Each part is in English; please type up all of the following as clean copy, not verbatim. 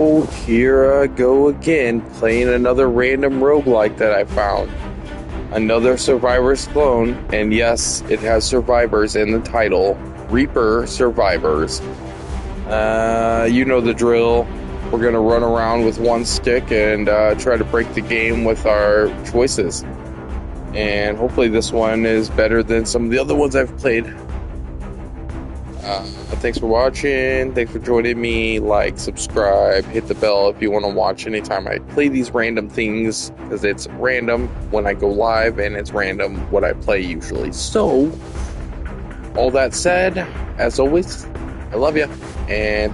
Oh, here I go again, playing another random roguelike that I found. Another Survivors clone, and yes, it has Survivors in the title. Reaper Survivors. You know the drill. We're gonna run around with one stick and try to break the game with our choices. And hopefully this one is better than some of the other ones I've played. Thanks for watching. Thanks for joining me. Like, subscribe, hit the bell if you want to watch anytime I play these random things, because it's random when I go live and it's random what I play usually. So, all that said, as always, I love you, and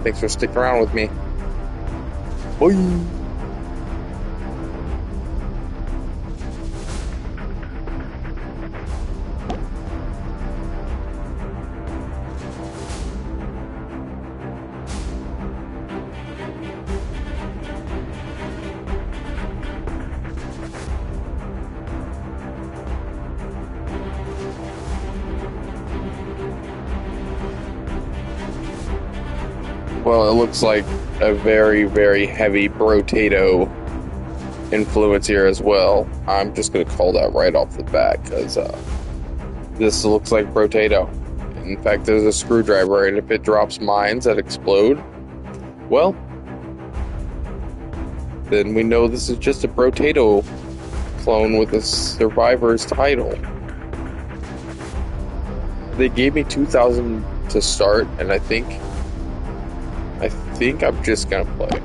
thanks for sticking around with me. Bye. Well, it looks like a very, very heavy Brotato influence here as well. I'm just going to call that right off the bat, because this looks like Brotato. In fact, there's a screwdriver, and if it drops mines that explode, well, then we know this is just a Brotato clone with a Survivor's title. They gave me 2,000 to start, and I think I'm just gonna play.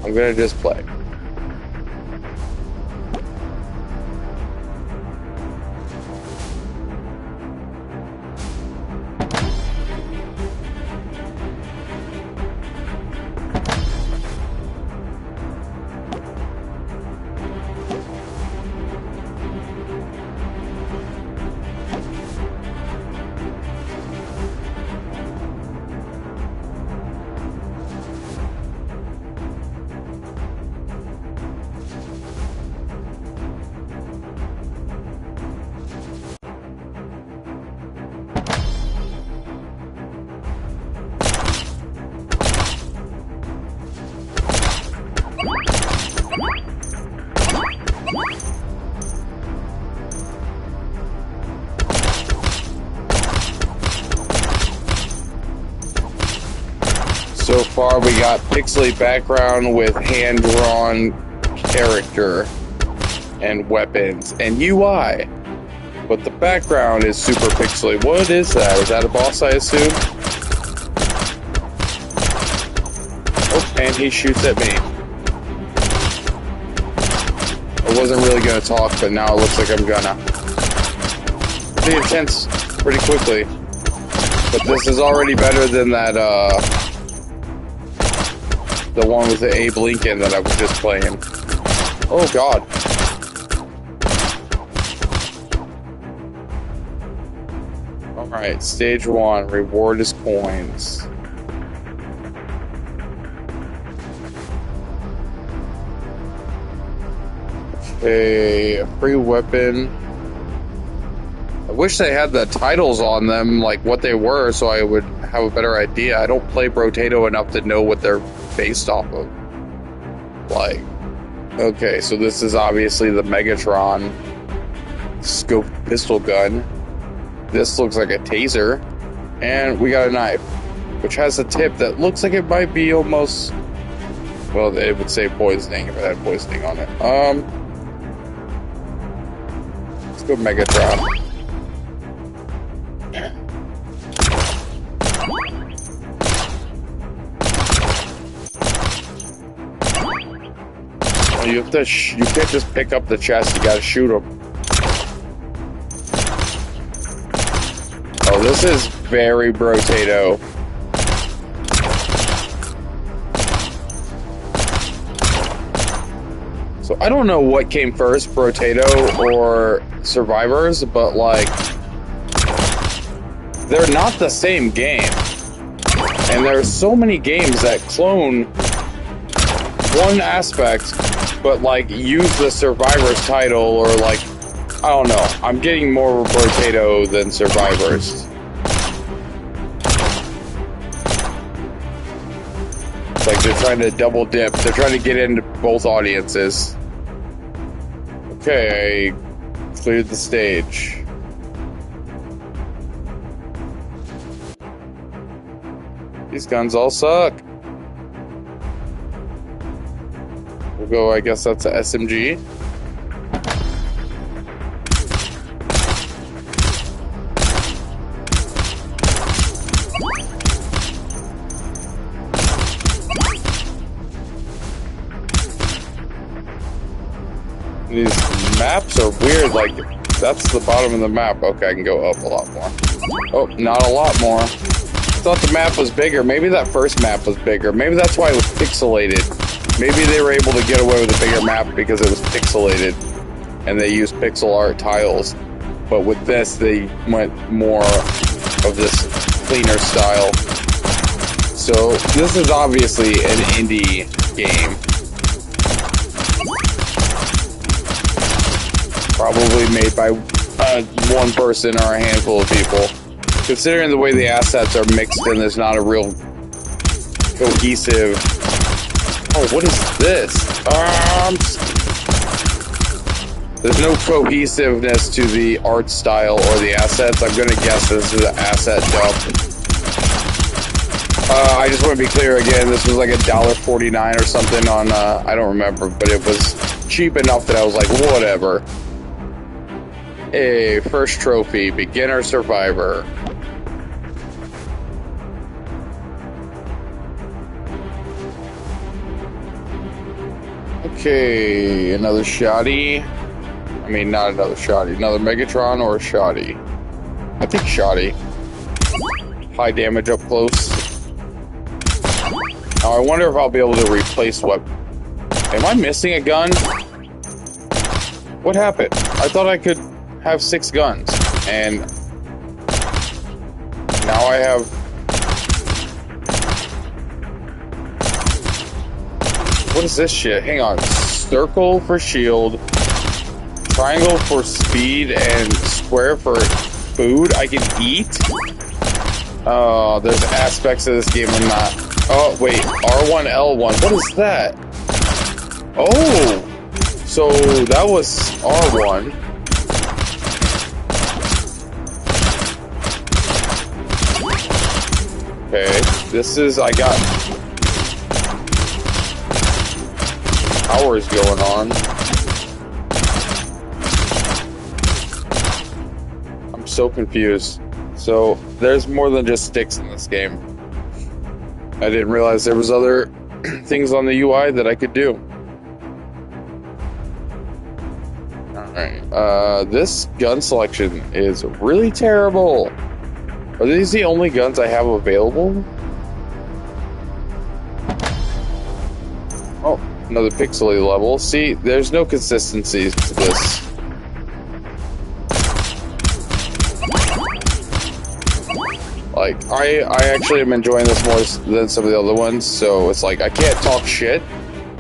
I'm gonna just play. So far we got pixely background with hand-drawn character and weapons and UI, but the background is super pixely. What is that? Is that a boss, I assume? Oh, and he shoots at me. I wasn't really gonna talk, but now it looks like I'm gonna. Pretty intense pretty quickly, but this is already better than that the one with the Abe Lincoln that I was just playing. Oh god. Alright, stage 1. Reward is coins. Okay, a free weapon. I wish they had the titles on them, like what they were, so I would have a better idea. I don't play Brotato enough to know what they're based off of. Like, okay, so this is obviously the Megatron scope pistol gun. This looks like a taser, and we got a knife, which has a tip that looks like it might be almost, well, it would say poisoning if it had poisoning on it. Let's go Megatron. You have to you can't just pick up the chest, you gotta shoot them. Oh, this is very Brotato. So I don't know what came first, Brotato or Survivors, but like, they're not the same game. And there are so many games that clone one aspect, but like use the Survivors title, or like, I don't know. I'm getting more Brotato than Survivors. It's like they're trying to double dip. They're trying to get into both audiences. Okay, I cleared the stage. These guns all suck. We'll go, I guess that's a SMG. These maps are weird, like, that's the bottom of the map. Okay, I can go up a lot more. Oh, not a lot more. I thought the map was bigger. Maybe that first map was bigger. Maybe that's why it was pixelated. Maybe they were able to get away with a bigger map because it was pixelated and they used pixel art tiles. But with this, they went more of this cleaner style. So this is obviously an indie game. Probably made by one person or a handful of people. Considering the way the assets are mixed and there's not a real cohesive... Oh, what is this? There's no cohesiveness to the art style or the assets. I'm gonna guess this is an asset dump. I just want to be clear again, this was like $1.49 or something on, I don't remember, but it was cheap enough that I was like, whatever. Hey, first trophy, beginner survivor. Okay, another shoddy. I mean, not another shoddy, another Megatron or a shoddy. I think shoddy. High damage up close. Now, I wonder if I'll be able to replace what... Am I missing a gun? What happened? I thought I could have 6 guns, and now I have... What is this shit? Hang on. Circle for shield, triangle for speed, and square for food I can eat? Oh, there's aspects of this game I'm not... Oh, wait. R1, L1. What is that? Oh! So, that was R1. Okay, this is... I got... powers going on. I'm so confused. So, there's more than just sticks in this game. I didn't realize there was other things on the UI that I could do. Alright, this gun selection is really terrible. Are these the only guns I have available? Oh, another pixely level. See, there's no consistency to this. Like, I actually am enjoying this more than some of the other ones, so it's like, I can't talk shit,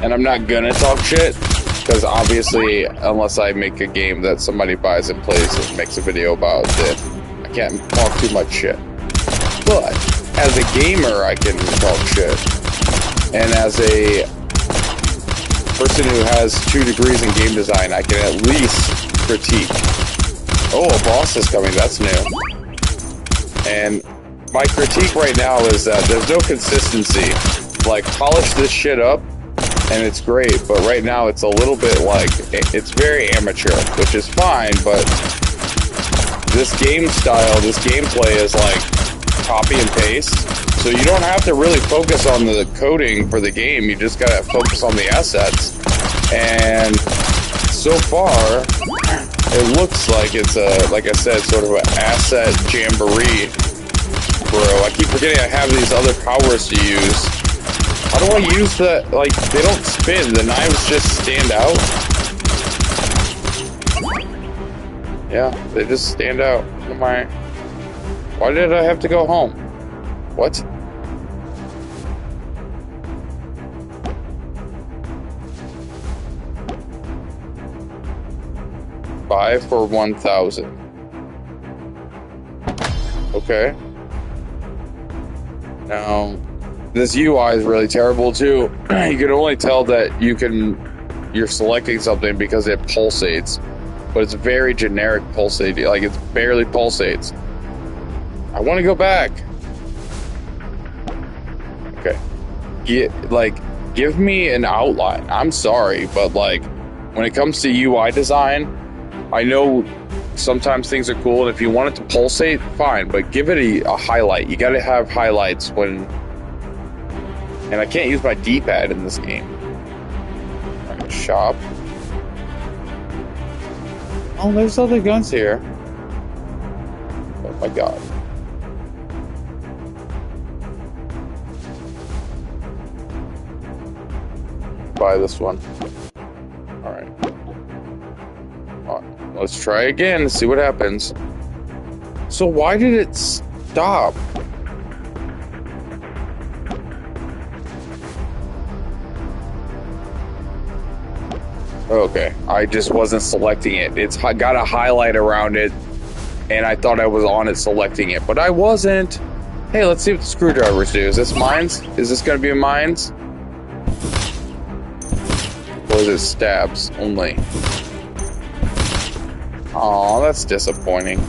and I'm not gonna talk shit, because obviously, unless I make a game that somebody buys and plays and makes a video about it, I can't talk too much shit. But, as a gamer, I can talk shit. And as a person who has 2 degrees in game design, I can at least critique. Oh, a boss is coming, that's new. And my critique right now is that there's no consistency. Like, polish this shit up, and it's great, but right now it's a little bit like, it's very amateur, which is fine, but this game style, this gameplay is like copy and paste, so you don't have to really focus on the coding for the game, you just gotta focus on the assets. And so far, it looks like it's a, like I said, sort of an asset jamboree. Bro, I keep forgetting I have these other powers to use. How do I use the, like, they don't spin, the knives just stand out? Yeah, they just stand out. Why did I have to go home? What? $5 for 1,000. Okay. Now, This UI is really terrible too. You can only tell that you're selecting something because it pulsates, but it's very generic pulsate. Like it's barely pulsates. I want to go back. Okay, give me an outline. I'm sorry, but like when it comes to UI design, I know sometimes things are cool, and if you want it to pulsate, fine, but give it a highlight. You got to have highlights when. And I can't use my D-pad in this game. Right, shop. Oh, there's other guns here. Oh my god. Buy this one. Alright. Let's try again, see what happens. So why did it stop? Okay, I just wasn't selecting it. It's got a highlight around it, and I thought I was on it selecting it, but I wasn't. Hey, let's see what the screwdrivers do. Is this mines? Is this going to be a mines? Or is it stabs only? Aw, that's disappointing.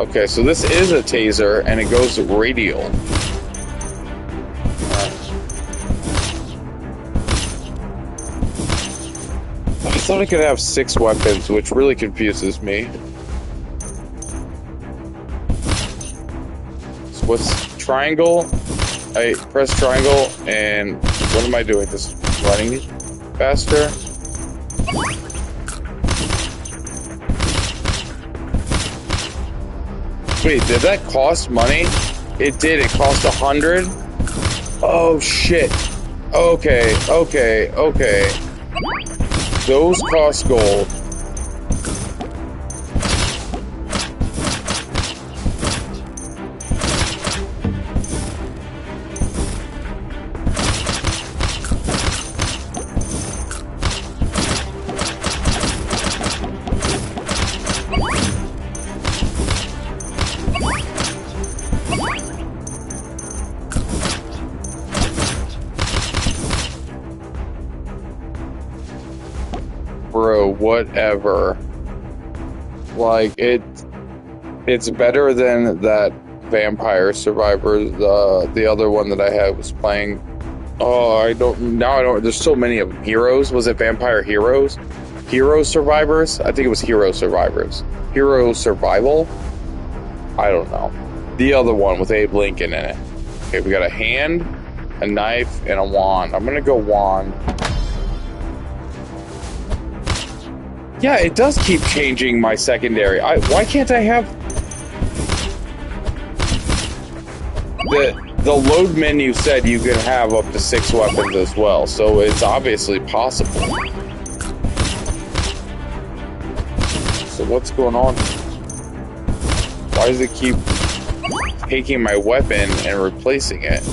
Okay, so this is a taser, and it goes radial. I thought I could have 6 weapons, which really confuses me. So what's triangle? I press triangle, and what am I doing? Just running faster? Wait, did that cost money? It did. It cost 100? Oh, shit. Okay. Those cost gold. Bro, whatever. Like, it's better than that Vampire Survivors, the other one that I had was playing. Oh, I don't, there's so many of them. Heroes? Was it Vampire Heroes? Hero Survivors? I think it was Hero Survivors. Hero Survival? I don't know. The other one with Abe Lincoln in it. Okay, we got a hand, a knife, and a wand. I'm gonna go wand. Yeah, it does keep changing my secondary. Why can't I have... The load menu said you can have up to 6 weapons as well, so it's obviously possible. So what's going on? Why does it keep taking my weapon and replacing it?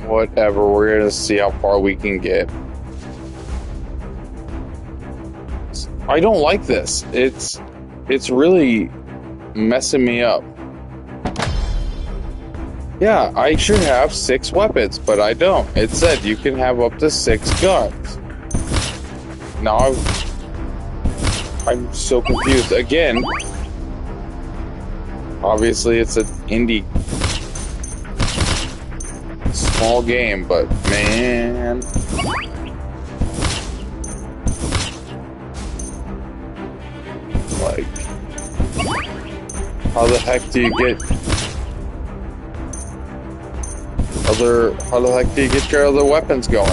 Whatever, we're gonna see how far we can get. I don't like this. It's really messing me up. Yeah, I should have 6 weapons, but I don't. It said you can have up to 6 guns. Now I'm so confused. Again, obviously it's an indie small game, but man. like? How the heck do you get how the heck do you get your other weapons going?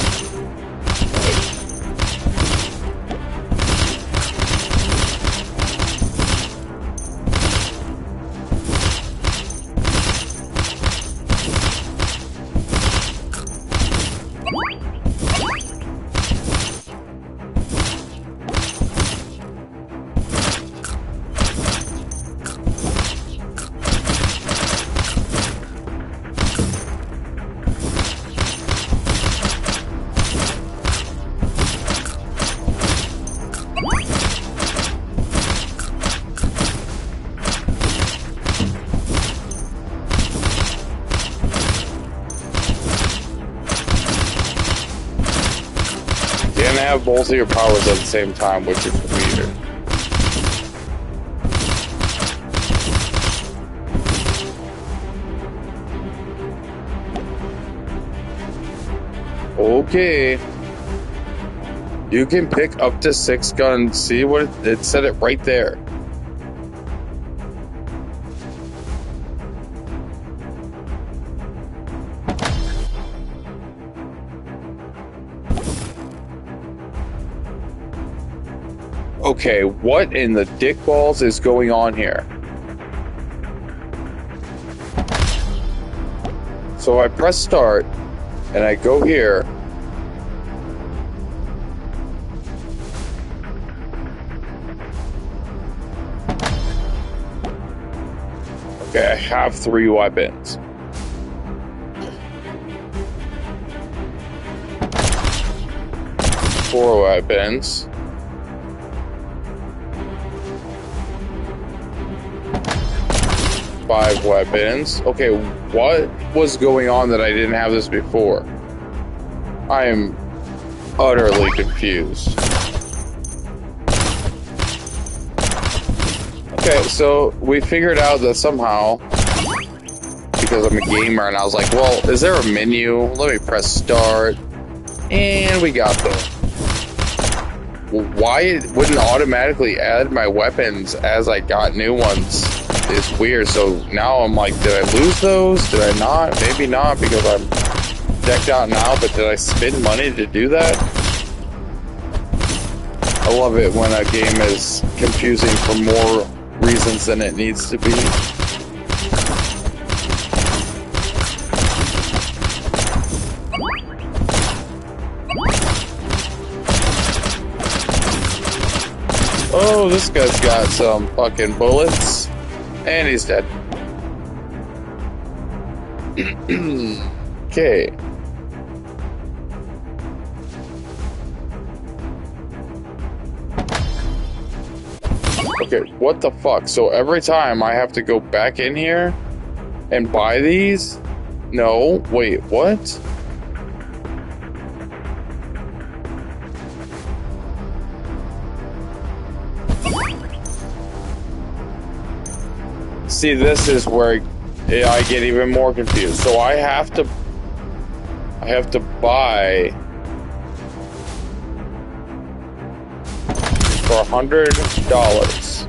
Have both of your powers at the same time, which is weird. Okay. You can pick up to 6 guns. See what it said it right there. Okay, what in the dick balls is going on here? So I press start, and I go here. Okay, I have 3 weapons. Four weapons. Five weapons. Okay, what was going on that I didn't have this before? I am utterly confused. Okay, so we figured out that somehow, because I'm a gamer, and I was like, well, is there a menu? Let me press start. And we got there. Well, why it wouldn't automatically add my weapons as I got new ones is weird. So now I'm like, did I lose those? Did I not? Maybe not, because I'm decked out now, but did I spend money to do that? I love it when a game is confusing for more reasons than it needs to be. Oh, this guy's got some fucking bullets. And he's dead. Okay. Okay, what the fuck? So every time I have to go back in here and buy these? No, wait, what? See, this is where I get even more confused. So I have to buy for $100.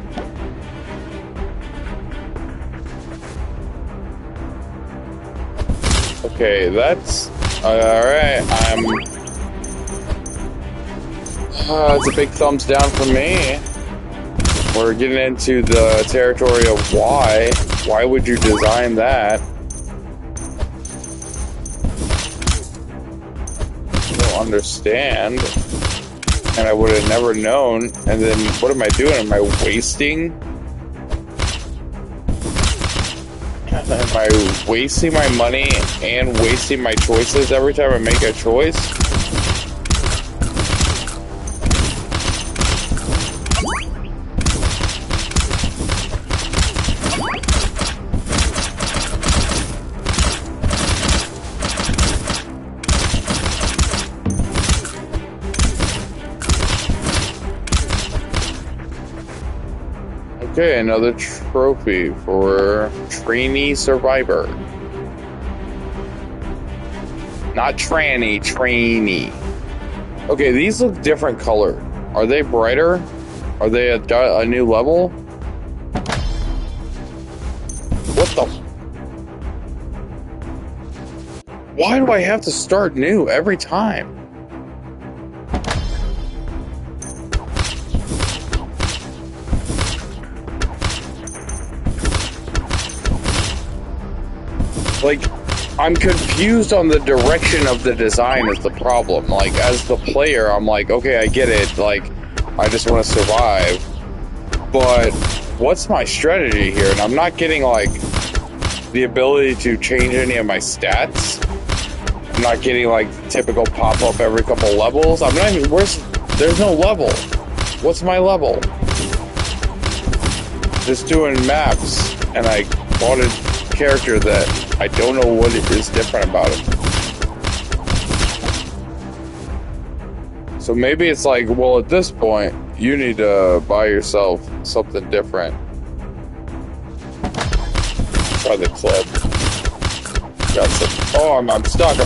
Okay, that's alright. It's a big thumbs down for me. We're getting into the territory of why. Why would you design that? I don't understand. And I would have never known. And then what am I doing? Am I wasting? Am I wasting my money and wasting my choices every time I make a choice? Okay, another trophy for trainee survivor. Not tranny, trainee. Okay, these look different colored. Are they brighter? Are they a new level? What the? Why do I have to start new every time? Like, I'm confused on the direction of the design is the problem. Like, as the player, I'm like, okay, I get it. Like, I just want to survive. But what's my strategy here? And I'm not getting, like, the ability to change any of my stats. I'm not getting, like, the typical pop-up every couple levels. I'm not even, there's no level. What's my level? Just doing maps, and I bought a character that I don't know what is different about it. So maybe it's like, well, at this point, you need to buy yourself something different. Try the club. Got some. Oh, I'm stuck.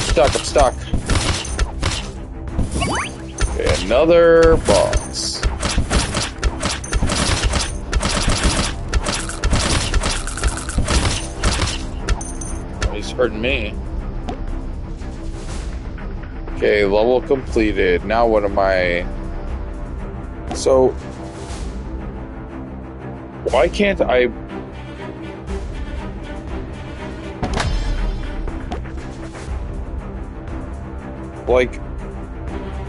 Okay, another boss. He's hurting me. Okay, level completed. Now what am I... So... Why can't I... Like...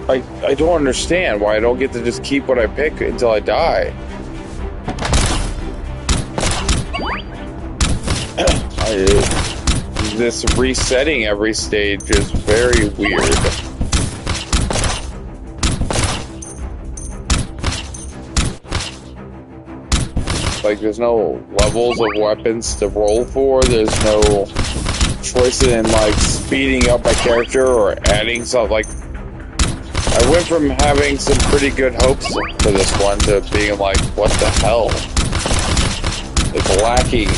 I don't understand why I don't get to just keep what I pick until I die. This resetting every stage is very weird. Like, there's no levels of weapons to roll for. There's no choice in, like, speeding up my character or adding something. Like, I went from having some pretty good hopes for this one to being like, what the hell? It's lacking.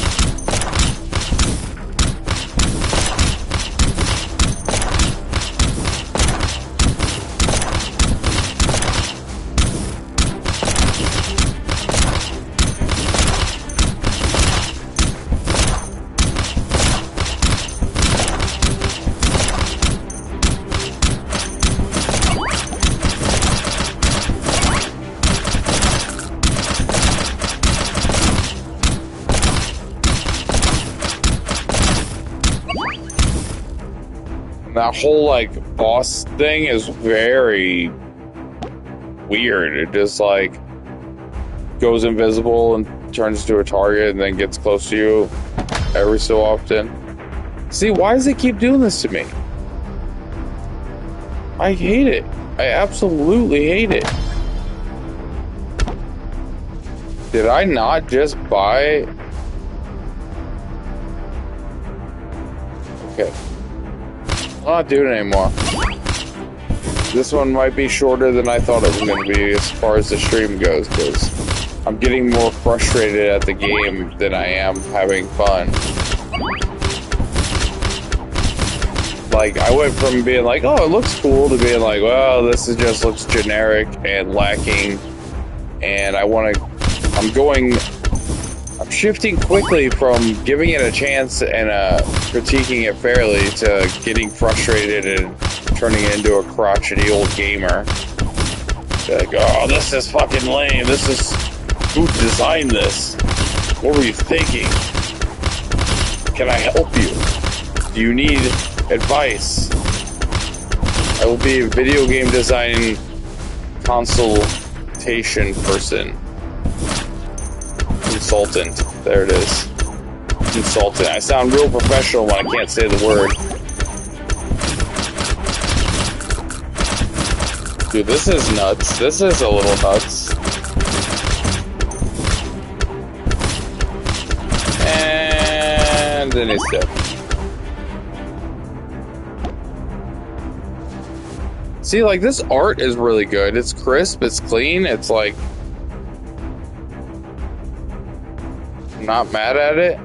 That whole, like, boss thing is very weird. It just, like, goes invisible and turns into a target and then gets close to you every so often. See, why does it keep doing this to me? I hate it. I absolutely hate it. Did I not just buy... Okay. I'm not doing it anymore. This one might be shorter than I thought it was going to be as far as the stream goes, because I'm getting more frustrated at the game than I am having fun. Like, I went from being like, oh, it looks cool, to being like, well, this is just looks generic and lacking, and I'm shifting quickly from giving it a chance and critiquing it fairly to getting frustrated and turning it into a crotchety old gamer. Like, oh, this is fucking lame. Who designed this? What were you thinking? Can I help you? Do you need advice? I will be a video game design consultation person. Consultant. There it is. Consultant. I sound real professional when I can't say the word. Dude, this is nuts. This is a little nuts. And then he's dead. See, like, this art is really good. It's crisp, it's clean, it's like... I'm not mad at it.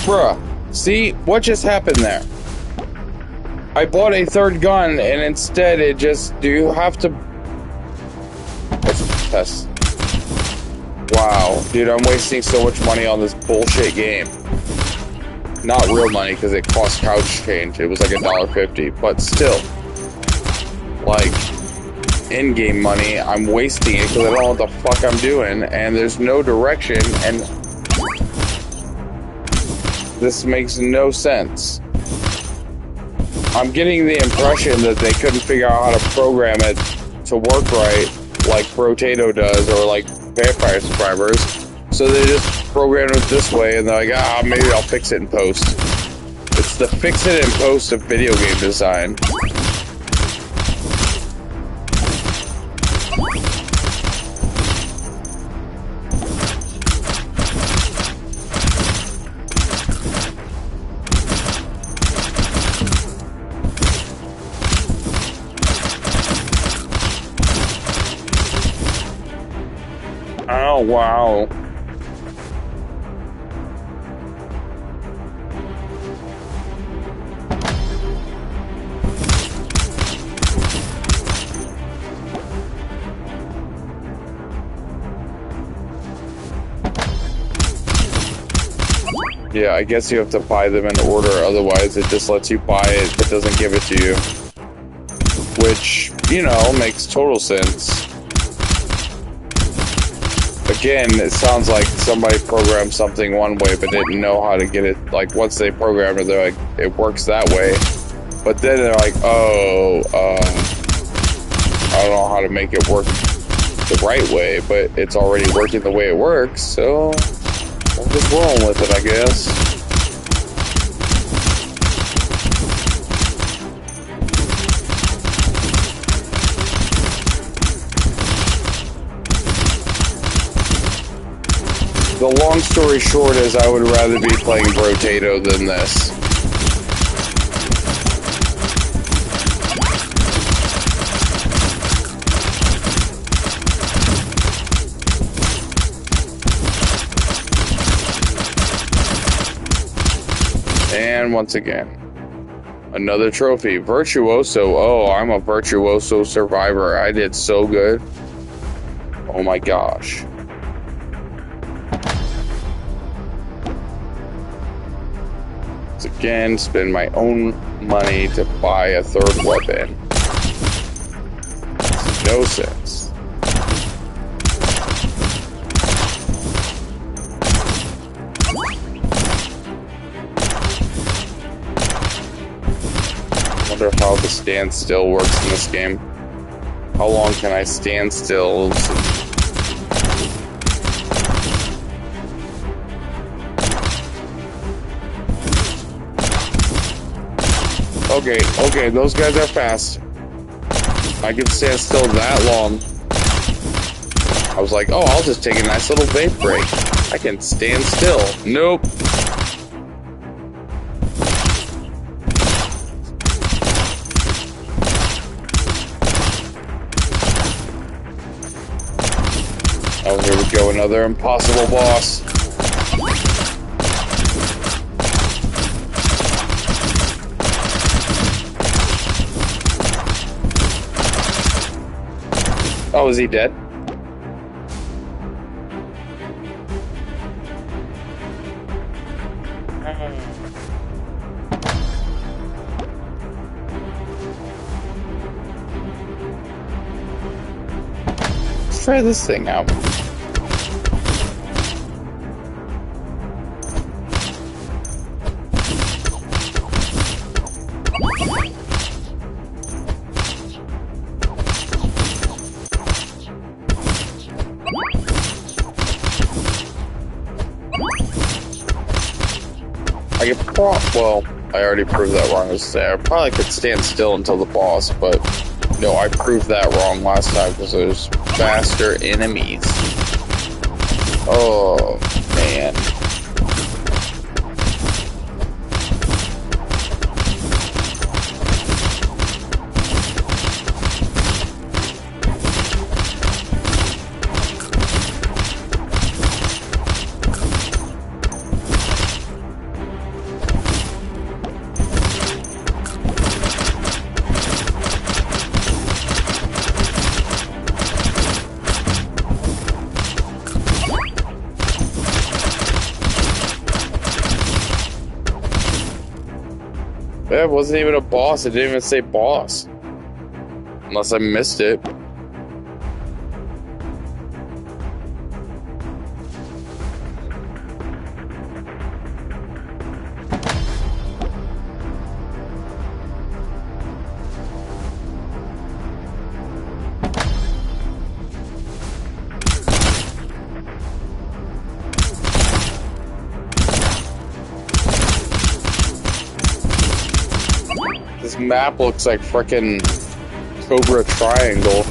Bruh, see? What just happened there? I bought a third gun, and instead it just... Do you have to... Let's test. Wow. Dude, I'm wasting so much money on this bullshit game. Not real money, because it cost couch change. It was like $1.50. But still. Like, in-game money, I'm wasting it because I don't know what the fuck I'm doing, and there's no direction, and... This makes no sense. I'm getting the impression that they couldn't figure out how to program it to work right, like Brotato does, or like Vampire Survivors. So they just programmed it this way, and they're like, ah, maybe I'll fix it in post. It's the fix it in post of video game design. Oh, wow. Yeah, I guess you have to buy them in order, otherwise it just lets you buy it, but doesn't give it to you. Which, you know, makes total sense. Again, it sounds like somebody programmed something one way, but didn't know how to get it. Like, once they programmed it, they're like, it works that way. But then they're like, oh, I don't know how to make it work the right way, but it's already working the way it works, so I'm just rolling with it, I guess. The long story short is I would rather be playing Brotato than this. And once again, another trophy. Virtuoso. Oh, I'm a Virtuoso survivor. I did so good. Oh my gosh. Again, spend my own money to buy a third weapon. No sense. I wonder how the stand still works in this game. How long can I stand still? Okay, those guys are fast. I can stand still that long. I was like, oh, I'll just take a nice little vape break. I can stand still. Nope. Oh, here we go, another impossible boss. Oh, is he dead? Let's try this thing out. Well, I already proved that wrong. I probably could stand still until the boss, but no, I proved that wrong last time because there's faster enemies. Oh, man. It wasn't even a boss. It didn't even say boss. Unless I missed it. This map looks like frickin' Cobra Triangle.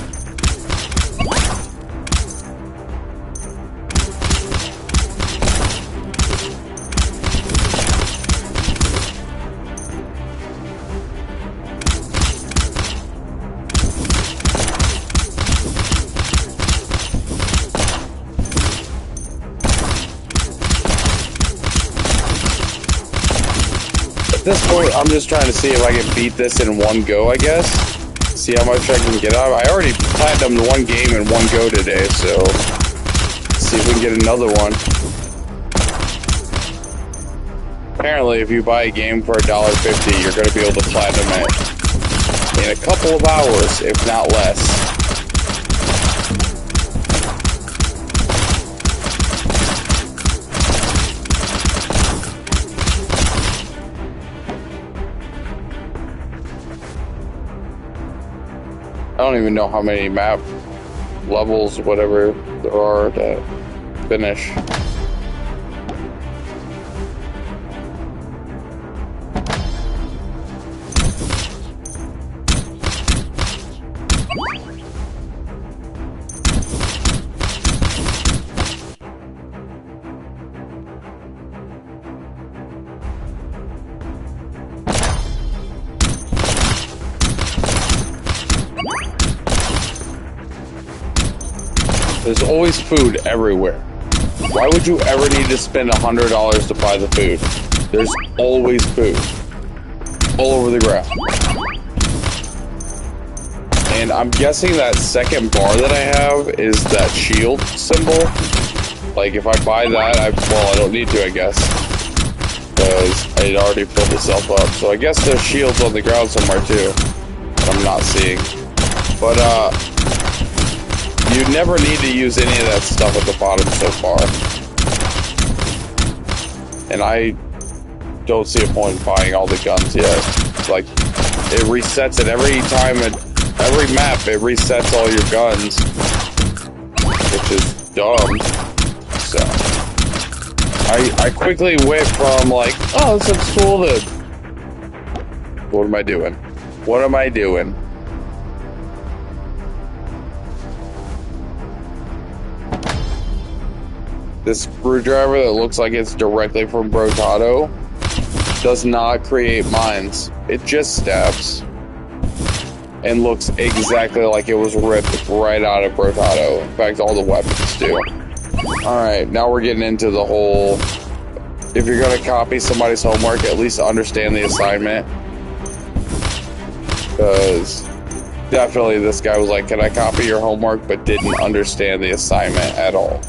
At this point, I'm just trying to see if I can beat this in one go, I guess. See how much I can get out of it. I already platinumed one game in one go today, so let's see if we can get another one. Apparently, if you buy a game for $1.50, you're going to be able to platinum it in a couple of hours, if not less. I don't even know how many map levels, whatever there are to finish. There's always food everywhere. Why would you ever need to spend $100 to buy the food? There's always food. All over the ground. And I'm guessing that second bar that I have is that shield symbol. Like, if I buy that, well, I don't need to, I guess. Because it already filled itself up. So I guess there's shields on the ground somewhere, too. I'm not seeing. But, you never need to use any of that stuff at the bottom so far. And I don't see a point in buying all the guns yet. Like, it resets it every time, every map, it resets all your guns. Which is dumb. So, I quickly went from like, oh, this looks cool to, what am I doing? What am I doing? This screwdriver that looks like it's directly from Brotato does not create mines. It just stabs. And looks exactly like it was ripped right out of Brotato. In fact, all the weapons do. Alright, now we're getting into the whole... If you're going to copy somebody's homework, at least understand the assignment. Because definitely this guy was like, can I copy your homework? But didn't understand the assignment at all.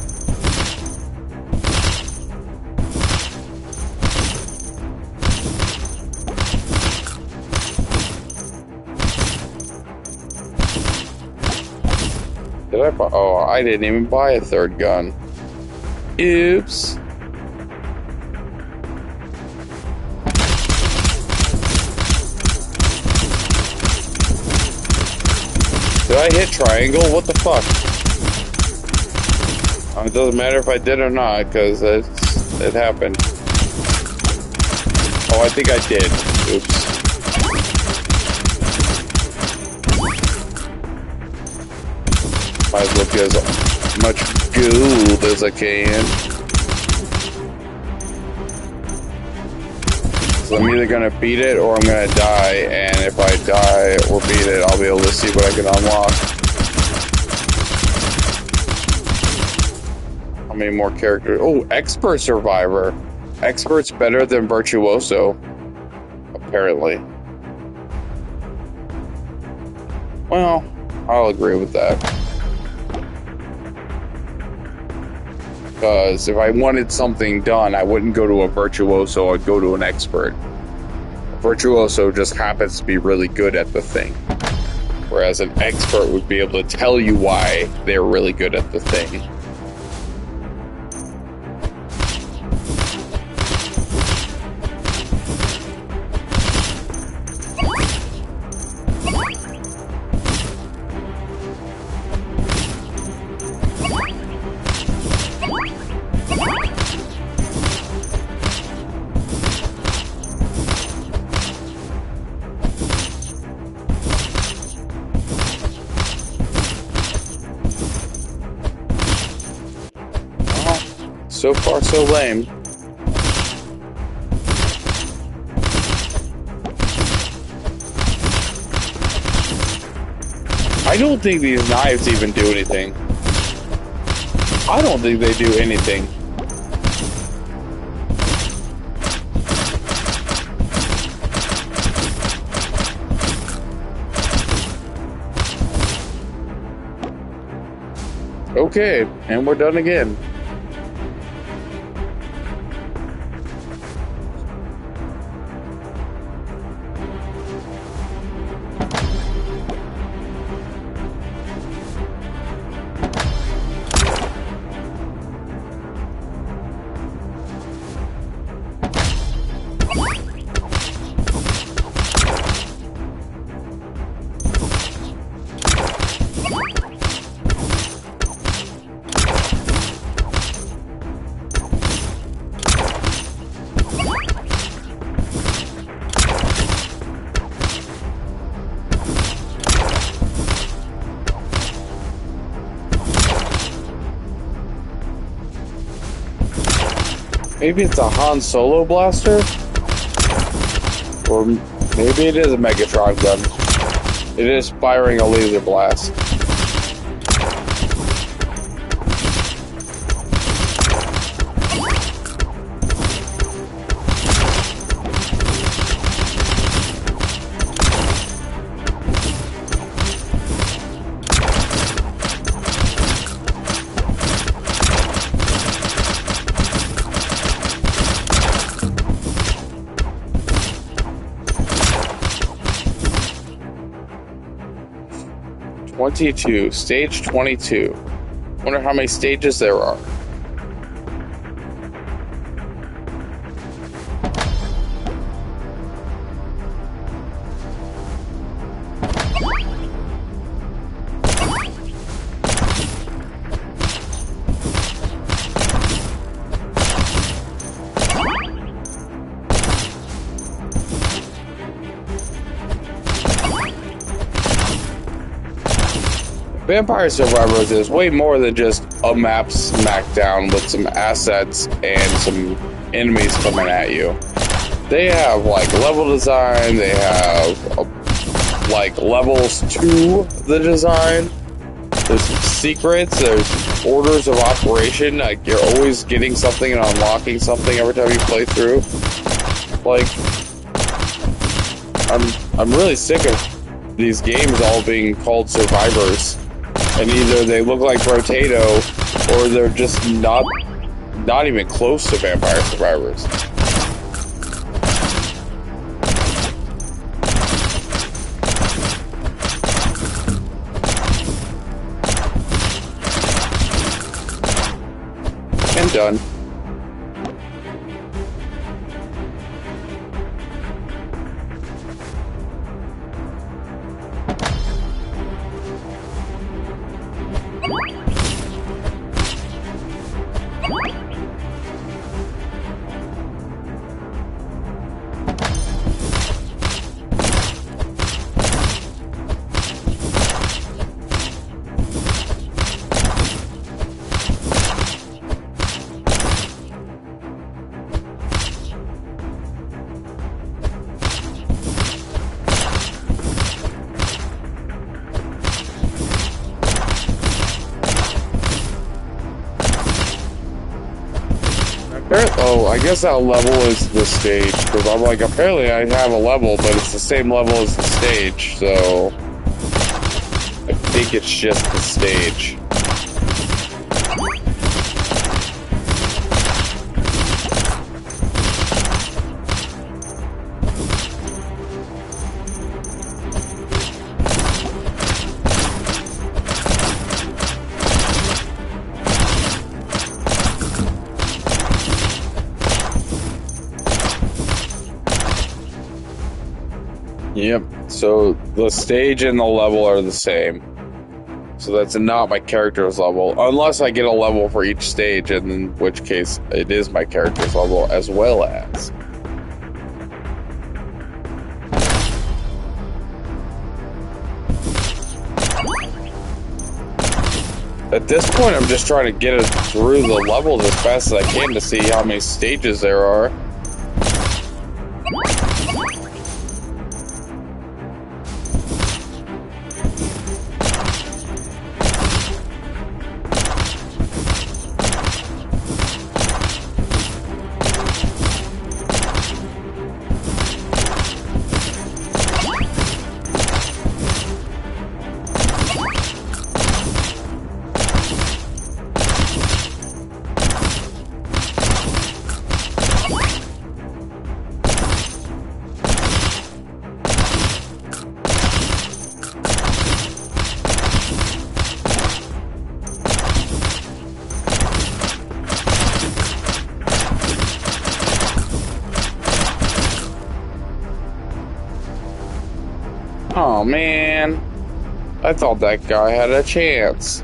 Did I buy? Oh, I didn't even buy a third gun. Oops. Did I hit triangle? What the fuck? It doesn't matter if I did or not, because it happened. Oh, I think I did. Oops. Might as well get as much gold as I can. So I'm either gonna beat it or I'm gonna die, and if I die or beat it, I'll be able to see what I can unlock. How many more characters? Oh, Expert Survivor. Expert's better than Virtuoso, apparently. Well, I'll agree with that. Because if I wanted something done, I wouldn't go to a Virtuoso, I'd go to an Expert. A virtuoso just happens to be really good at the thing. Whereas an expert would be able to tell you why they're really good at the thing. So far, so lame. I don't think these knives even do anything. I don't think they do anything. Okay, and we're done again. Maybe it's a Han Solo blaster? Or maybe it is a Megatron gun. It is firing a laser blast. Stage 22. Wonder how many stages there are. Vampire Survivors is way more than just a map smackdown with some assets and some enemies coming at you. They have like level design, they have like levels to the design, there's secrets, there's orders of operation, like you're always getting something and unlocking something every time you play through. Like, I'm really sick of these games all being called Survivors. And either they look like Rotato, or they're just not even close to Vampire Survivors. And done. Oh, I guess that level is the stage, because I'm like, apparently I have a level, but it's the same level as the stage, so I think it's just the stage. Yep. So the stage and the level are the same. So that's not my character's level, unless I get a level for each stage, and in which case it is my character's level as well as. At this point, I'm just trying to get it through the levels as fast as I can to see how many stages there are. Oh man, I thought that guy had a chance.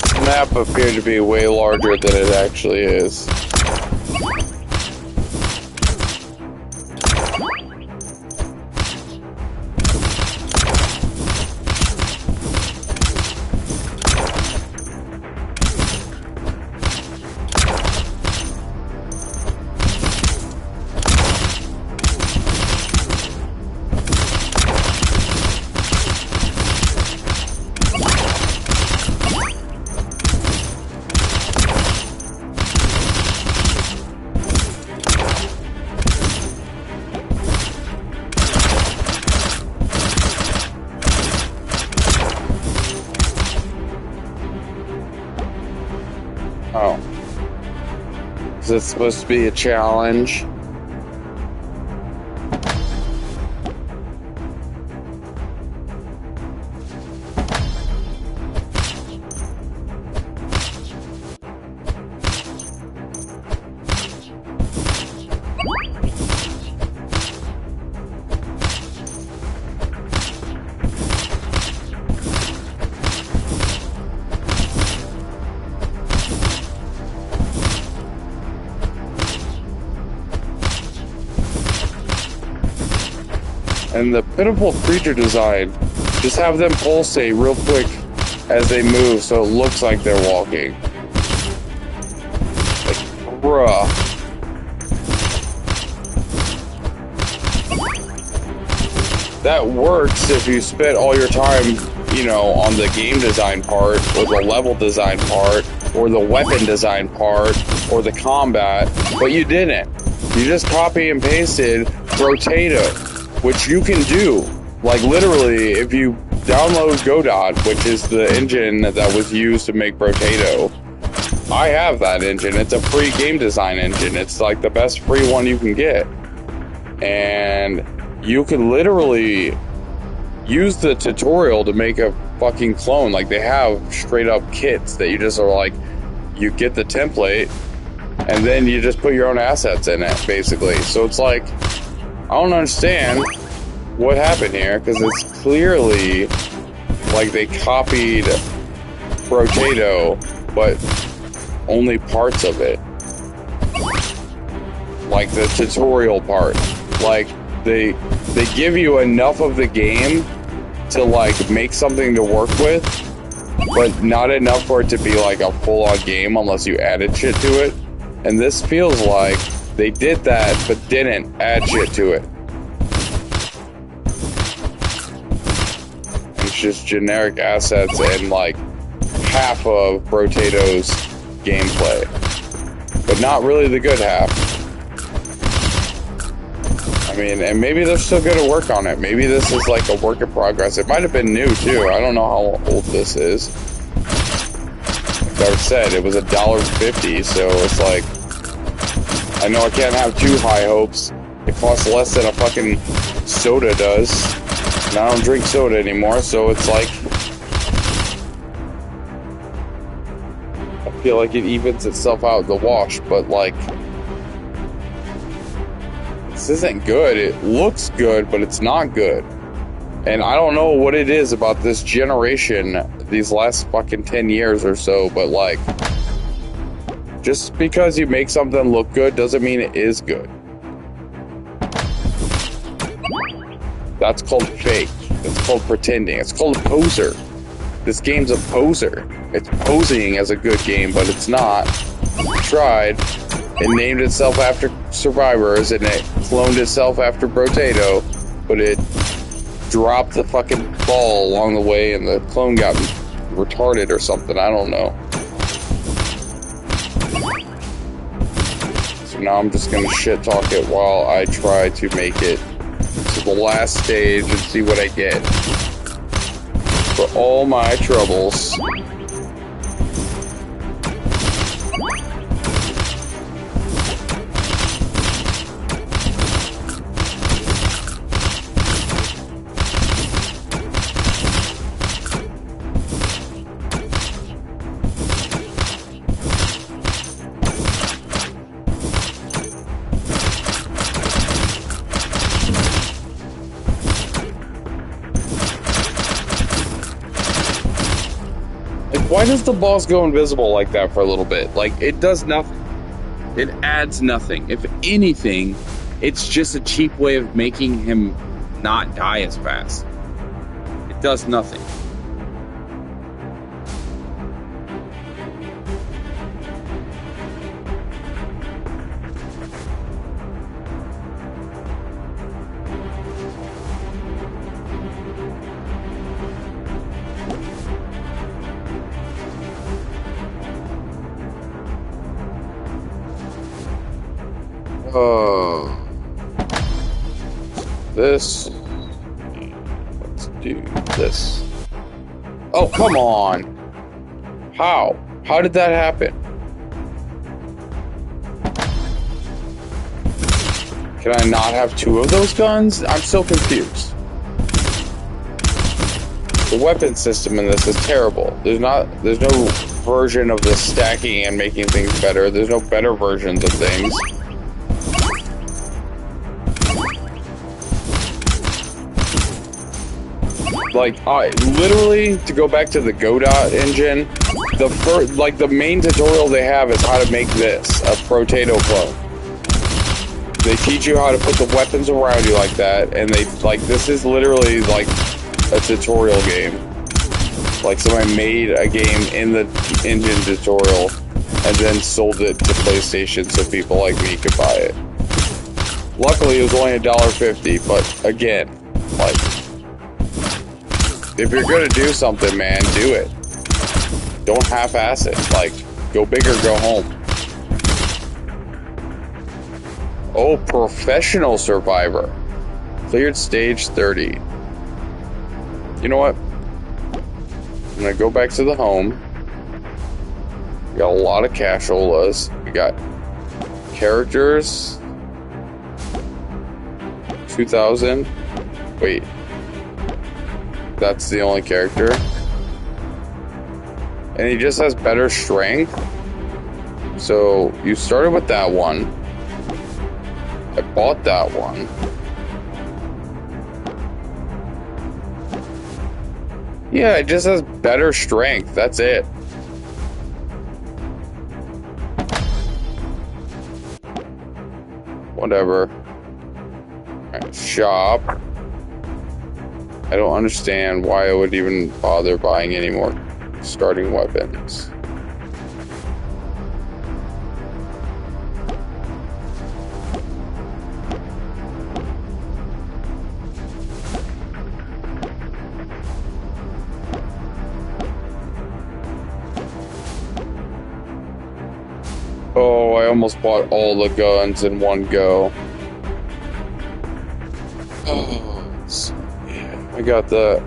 The map appeared to be way larger than it actually is. Oh. Is this supposed to be a challenge? And the pitiful creature design, just have them pulsate real quick as they move so it looks like they're walking. Like, bruh. That works if you spent all your time, you know, on the game design part, or the level design part, or the weapon design part, or the combat, but you didn't. You just copy and pasted Rotato, which you can do. Like, literally, if you download Godot, which is the engine that was used to make Brotato, I have that engine. It's a free game design engine. It's like the best free one you can get. And you can literally use the tutorial to make a fucking clone. Like, they have straight up kits that you just are like, you get the template, and then you just put your own assets in it, basically. So it's like, I don't understand what happened here, because it's clearly like they copied Brotato, but only parts of it. Like the tutorial part. Like, they give you enough of the game to like make something to work with, but not enough for it to be like a full-on game unless you added shit to it. And this feels like they did that, but didn't add shit to it. It's just generic assets and like half of Brotato's gameplay, but not really the good half. mean, and maybe they're still going to work on it. Maybe this is like a work in progress. It might have been new too. I don't know how old this is. Like I said, it was $1.50, so it's like, I know I can't have too high hopes. It costs less than a fucking soda does. And I don't drink soda anymore, so it's like, I feel like it evens itself out in the wash, but like, this isn't good. It looks good, but it's not good. And I don't know what it is about this generation, these last fucking 10 years or so, but like, just because you make something look good doesn't mean it is good. That's called fake. It's called pretending. It's called a poser. This game's a poser. It's posing as a good game, but it's not. It tried. It named itself after Survivors, and it cloned itself after Brotato, but it dropped the fucking ball along the way, and the clone got retarded or something. I don't know. So now I'm just gonna shit talk it while I try to make it to the last stage and see what I get. For all my troubles. Why does the boss go invisible like that for a little bit? Like, it does nothing. It adds nothing. If anything, it's just a cheap way of making him not die as fast. It does nothing. This. Let's do this. Oh, come on. How? How did that happen? Can I not have two of those guns? I'm so confused. The weapon system in this is terrible. There's no version of the stacking and making things better. There's no better versions of things. Like, literally, to go back to the Godot engine, the main tutorial they have is how to make this, a Brotato clone. They teach you how to put the weapons around you like that, and this is literally, like, a tutorial game. Like, somebody made a game in the engine tutorial, and then sold it to PlayStation so people like me could buy it. Luckily, it was only $1.50, but, again, like, if you're gonna do something, man, do it. Don't half-ass it. Like, go big or go home. Oh, professional survivor. Cleared stage 30. You know what? I'm gonna go back to the home. We got a lot of casholas. We got characters. 2,000. Wait. That's the only character. And he just has better strength. So, you started with that one. I bought that one. Yeah, it just has better strength. That's it. Whatever. Alright, shop. I don't understand why I would even bother buying any more starting weapons. Oh, I almost bought all the guns in one go. Oh, yeah, I got the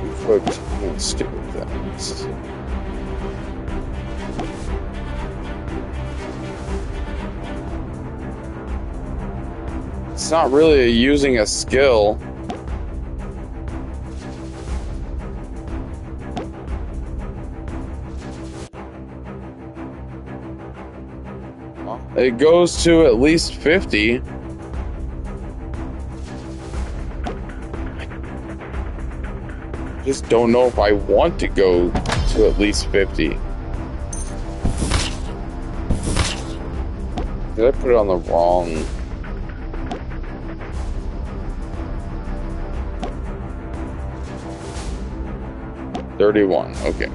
equipped. No, stupid things. It's not really using a skill. It goes to at least 50. Just don't know if I want to go to at least 50. Did I put it on the wrong? $31, okay.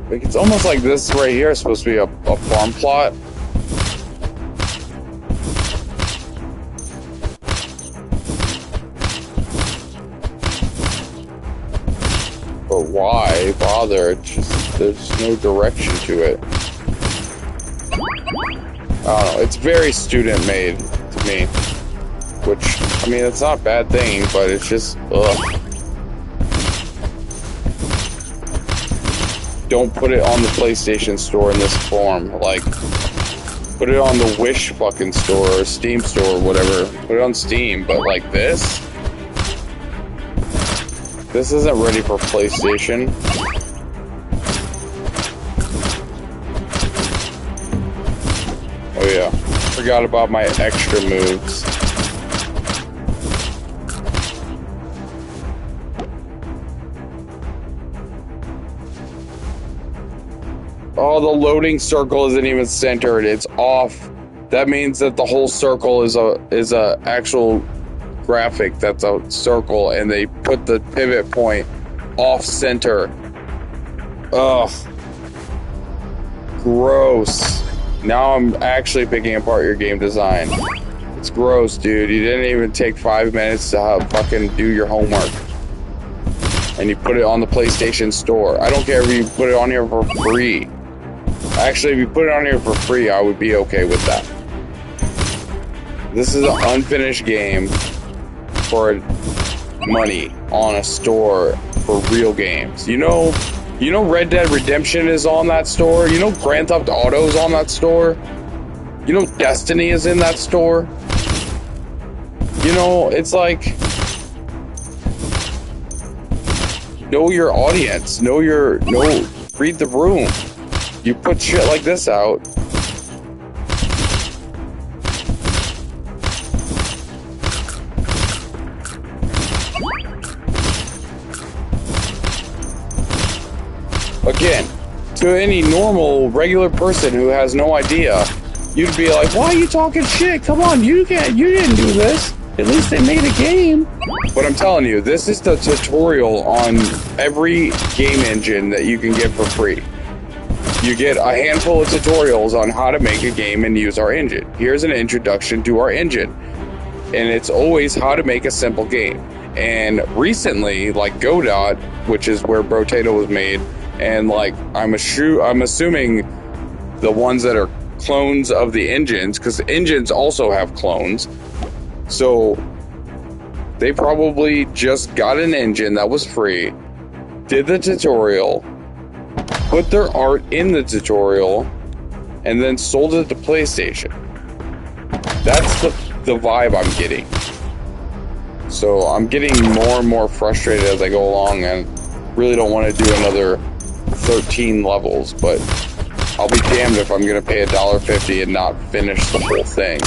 Like, it's almost like this right here is supposed to be a farm plot. But why bother? It's just, there's no direction to it. I don't know. It's very student made to me. Which, I mean, it's not a bad thing, but it's just, ugh. Don't put it on the PlayStation Store in this form. Like, put it on the Wish fucking store or Steam store or whatever. Put it on Steam, but like this? This isn't ready for PlayStation. Oh yeah, forgot about my extra moves. Oh, the loading circle isn't even centered. It's off. That means that the whole circle is a actual graphic that's a circle, and they put the pivot point off center. Ugh. Gross. Now I'm actually picking apart your game design. It's gross, dude. You didn't even take 5 minutes to fucking do your homework. And you put it on the PlayStation Store. I don't care if you put it on here for free. Actually, if you put it on here for free, I would be okay with that. This is an unfinished game for money on a store for real games. You know Red Dead Redemption is on that store? You know Grand Theft Auto is on that store? You know Destiny is in that store? You know, it's like, know your audience. Read the room. You put shit like this out. Again, to any normal, regular person who has no idea, you'd be like, why are you talking shit? Come on, you didn't do this. At least they made a game. But I'm telling you, this is the tutorial on every game engine that you can get for free. You get a handful of tutorials on how to make a game and use our engine. Here's an introduction to our engine. And it's always how to make a simple game. And recently, like Godot, which is where Brotato was made, and like I'm assuming the ones that are clones of the engines, because engines also have clones. So they probably just got an engine that was free, did the tutorial, put their art in the tutorial, and then sold it to PlayStation. That's the vibe I'm getting. So I'm getting more and more frustrated as I go along, and really don't want to do another 13 levels, but I'll be damned if I'm going to pay $1.50 and not finish the whole thing.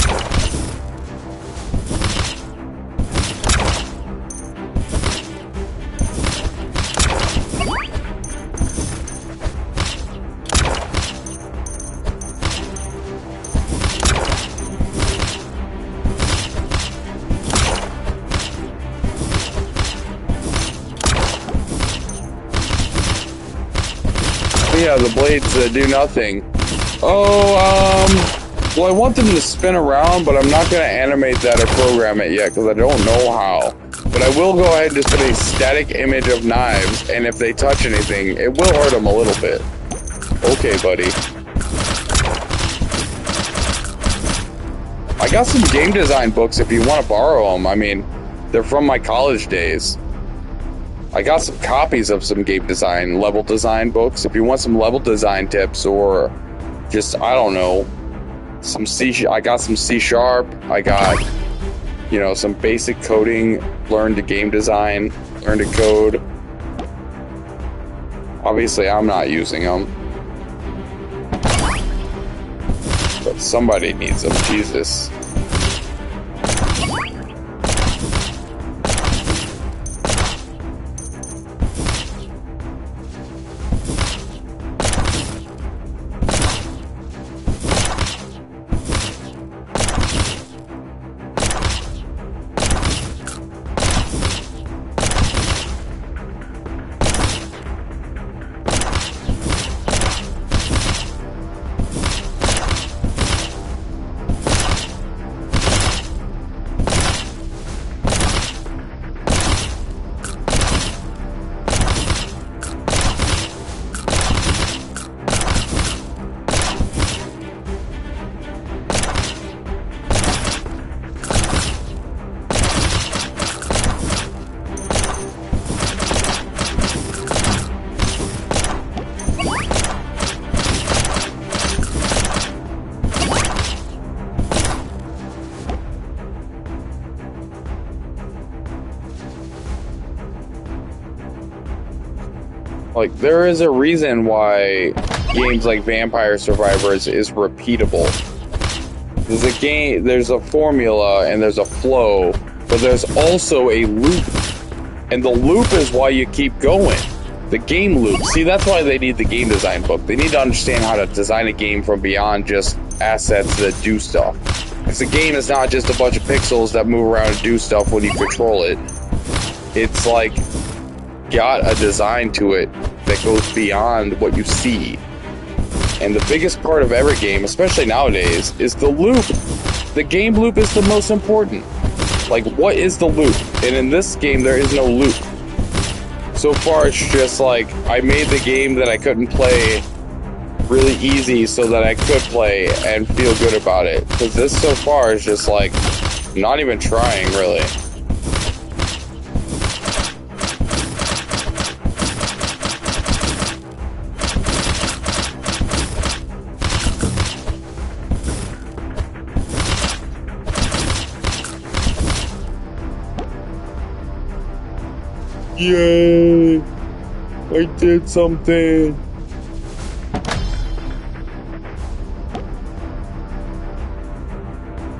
Yeah, the blades do nothing. Oh, Well, I want them to spin around, but I'm not going to animate that or program it yet because I don't know how. But I will go ahead and just put a static image of knives, and if they touch anything, it will hurt them a little bit. Okay, buddy. I got some game design books if you want to borrow them. I mean, they're from my college days. I got some copies of some game design, level design books. If you want some level design tips or just, I don't know, I got some C#. I got, you know, some basic coding, learn to game design, learn to code. Obviously, I'm not using them. But somebody needs them, Jesus. Like, there is a reason why games like Vampire Survivors is repeatable. There's a formula and there's a flow, but there's also a loop. And the loop is why you keep going. The game loop. See, that's why they need the game design book. They need to understand how to design a game from beyond just assets that do stuff. Because the game is not just a bunch of pixels that move around and do stuff when you control it. It's like, got a design to it that goes beyond what you see. And the biggest part of every game, especially nowadays, is the loop. The game loop is the most important. Like, what is the loop? And in this game, there is no loop. So far, it's just like, I made the game that I couldn't play really easy so that I could play and feel good about it. Because this so far is just like, not even trying, really. Yay! I did something!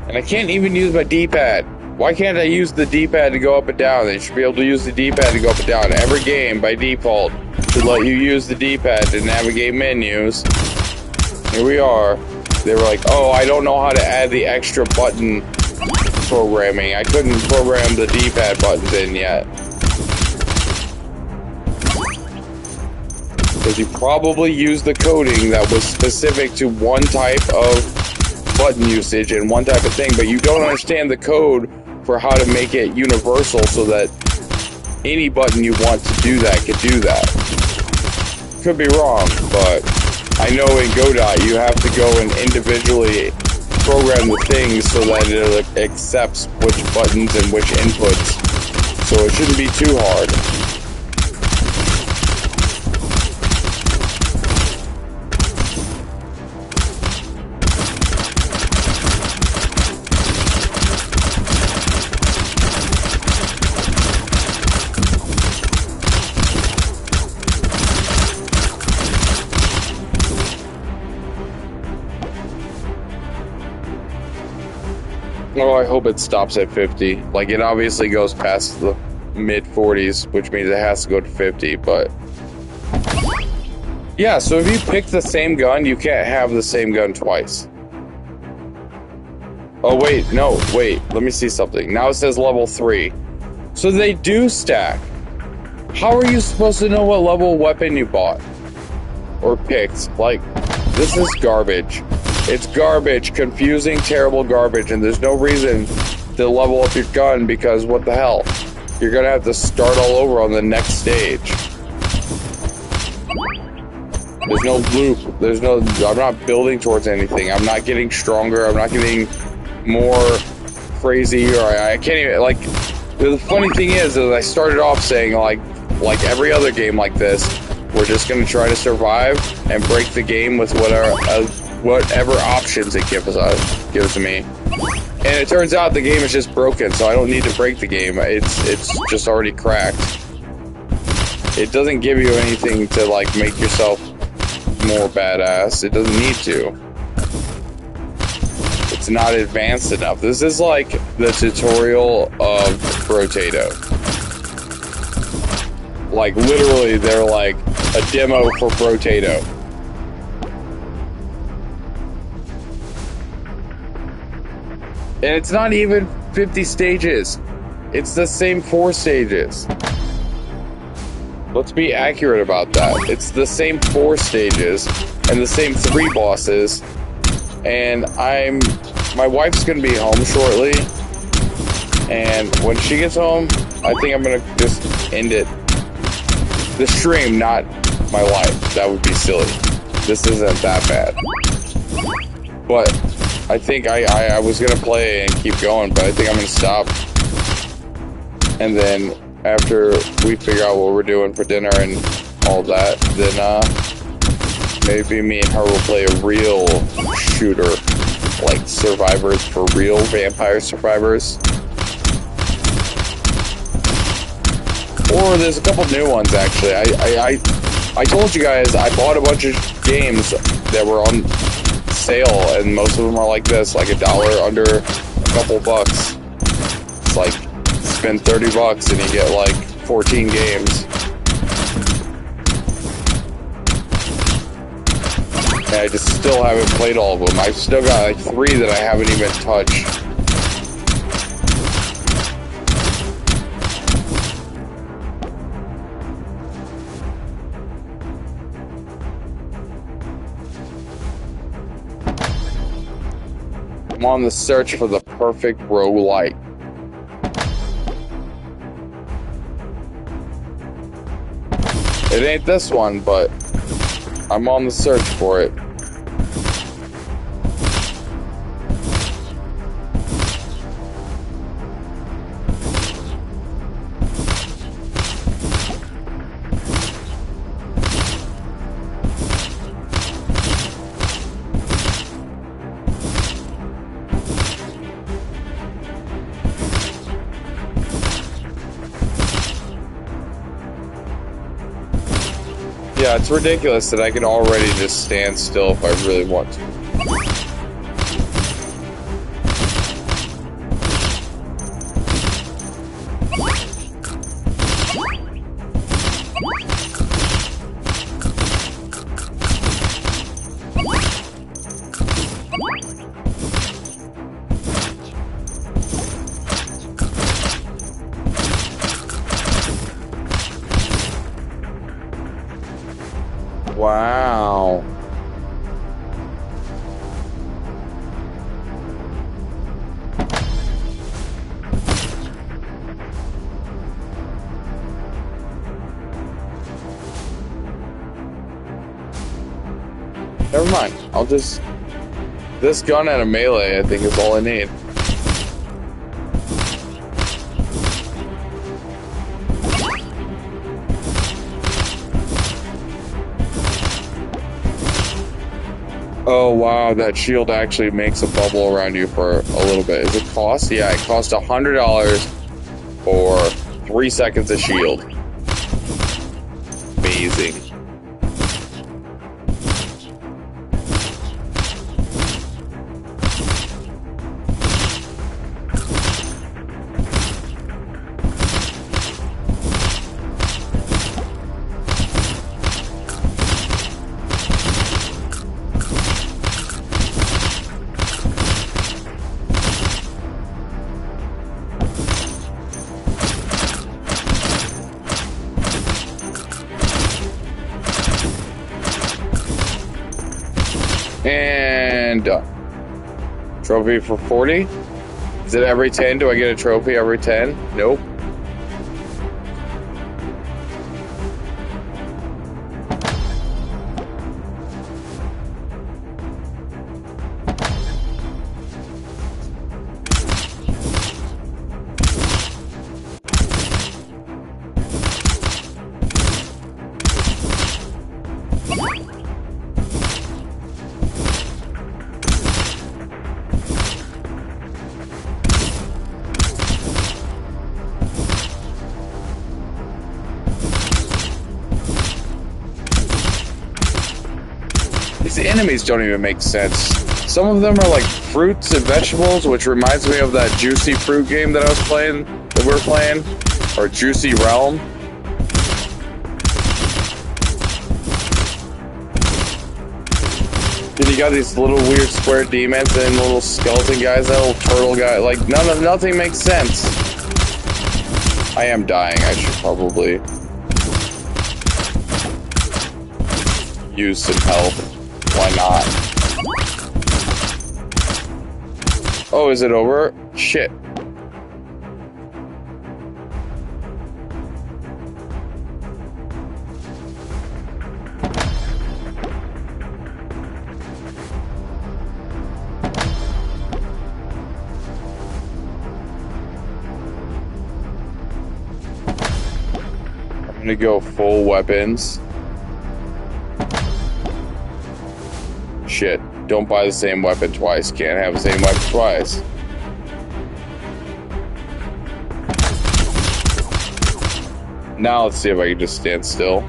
And I can't even use my D-pad. Why can't I use the D-pad to go up and down? They should be able to use the D-pad to go up and down. Every game, by default, should let you use the D-pad to navigate menus. Here we are. They were like, oh, I don't know how to add the extra button programming. I couldn't program the D-pad buttons in yet. Because you probably used the coding that was specific to one type of button usage and one type of thing, but you don't understand the code for how to make it universal so that any button you want to do that could do that. Could be wrong, but I know in Godot you have to go and individually program the things so that it accepts which buttons and which inputs, so it shouldn't be too hard. Oh, I hope it stops at 50. Like, it obviously goes past the mid-40s, which means it has to go to 50, but... yeah, so if you pick the same gun, you can't have the same gun twice. Oh, wait, no, wait, let me see something. Now it says level 3. So they do stack. How are you supposed to know what level weapon you bought? Or picked? Like, this is garbage. It's garbage, confusing, terrible garbage, and there's no reason to level up your gun because what the hell? You're gonna have to start all over on the next stage. There's no loop. I'm not building towards anything. I'm not getting stronger. I'm not getting more crazy, or I can't even, like, the funny thing is I started off saying, like every other game like this, we're just gonna try to survive and break the game with whatever options it gives me. And it turns out the game is just broken, so I don't need to break the game. It's just already cracked. It doesn't give you anything to, like, make yourself more badass. It doesn't need to. It's not advanced enough. This is like the tutorial of Brotato. Like, literally, they're like a demo for Brotato. And it's not even 50 stages. It's the same 4 stages. Let's be accurate about that. It's the same 4 stages and the same 3 bosses. And my wife's gonna be home shortly. And when she gets home, I think I'm gonna just end it. The stream, not my life. That would be silly. This isn't that bad. But I think I was gonna play and keep going, but I think I'm gonna stop. And then after we figure out what we're doing for dinner and all that, then maybe me and her will play a real shooter, like Survivors for real, Vampire Survivors. Or there's a couple new ones actually. I told you guys I bought a bunch of games that were on sale, and most of them are like this, like $1 under a couple bucks. It's like spend $30 and you get like 14 games. And I just still haven't played all of them. I've still got like 3 that I haven't even touched. I'm on the search for the perfect roguelike. It ain't this one, but I'm on the search for it. Yeah, it's ridiculous that I can already just stand still if I really want to. Wow. Never mind. I'll just... This gun and a melee, I think, is all I need. Oh wow, that shield actually makes a bubble around you for a little bit. Is it cost? Yeah, it costs $100 for 3 seconds of shield. Amazing. And and done. Trophy for 40? Is it every 10? Do I get a trophy every 10? Nope. These enemies don't even make sense. Some of them are like fruits and vegetables, which reminds me of that Juicy Fruit game that I was playing, that we were playing, or Juicy Realm. Then you got these little weird square demons and little skeleton guys, that little turtle guy. Like nothing makes sense. I am dying. I should probably use some help. Why not? Oh, is it over? Shit. I'm gonna go full weapons. Shit, don't buy the same weapon twice. Can't have the same weapon twice. Now let's see if I can just stand still.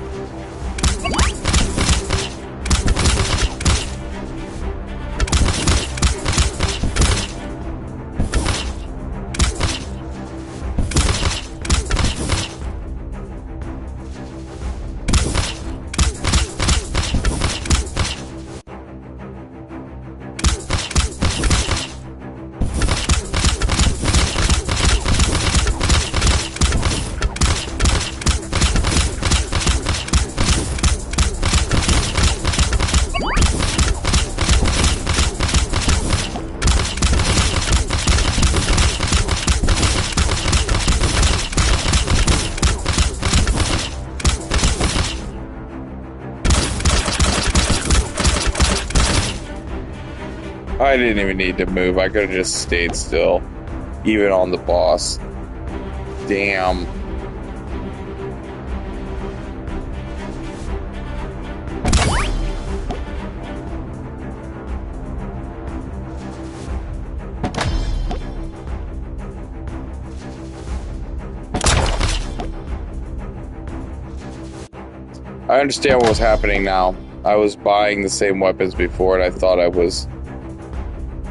I didn't even need to move. I could have just stayed still, even on the boss. Damn. I understand what was happening now. I was buying the same weapons before, and I thought I was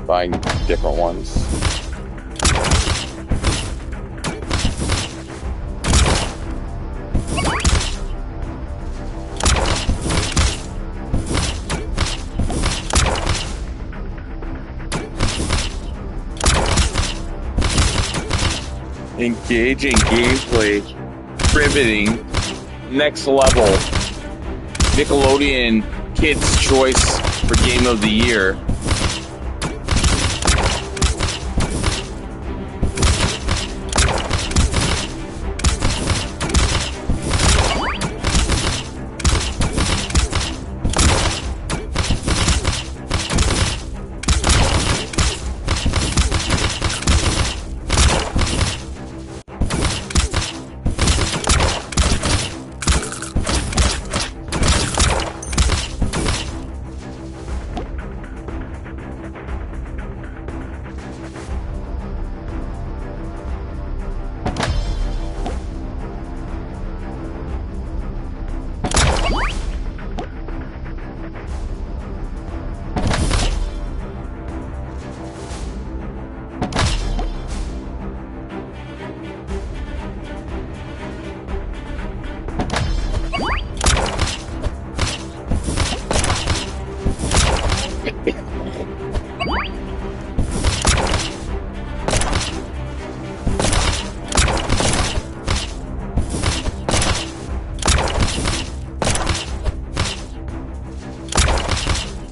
buying different ones. Engaging gameplay, riveting, next level, Nickelodeon Kids' Choice for Game of the Year.